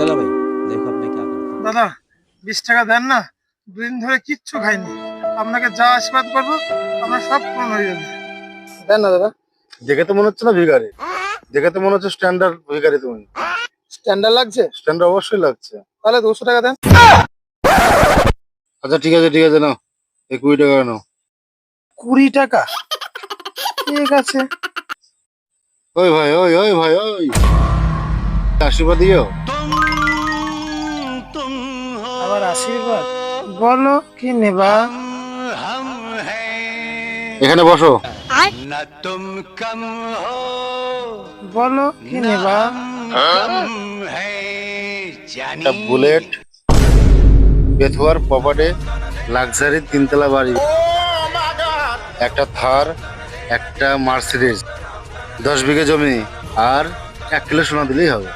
चलो भाई देखो अब मैं क्या करता हूँ। দাদা 20 টাকা দেন না, দুদিন ধরে কিচ্ছু খাইনি। আপনাকে যা আশীর্বাদ করবো আপনার সব পূরণ হয়ে যাবে। দেন না দাদা। দেখে তো মনে হচ্ছে না ভিখারি, দেখে তো মনে হচ্ছে স্ট্যান্ডার্ড ভিখারি। তুমি স্ট্যান্ডার্ড লাগছে? স্ট্যান্ডার্ড অবশ্যই লাগছে। তাহলে 200 টাকা দেন। আচ্ছা ঠিক আছে নাও, এই 20 টাকা নাও। 20 টাকা? ঠিক আছে। ওই ভাই ওই আশীর্বাদ দিও। আবার আশীর্বাদ? বলো কি নেবা? এখানে বসো। বলো কি নেবা? একটা বুলেট, বেথুয়ার প্রপার্টি, লাক্সারি 3 তলা বাড়ি, একটা থার, একটা মার্সিডিজ, 10 বিঘা জমি আর 1 কিলো সোনা দিলেই হবে।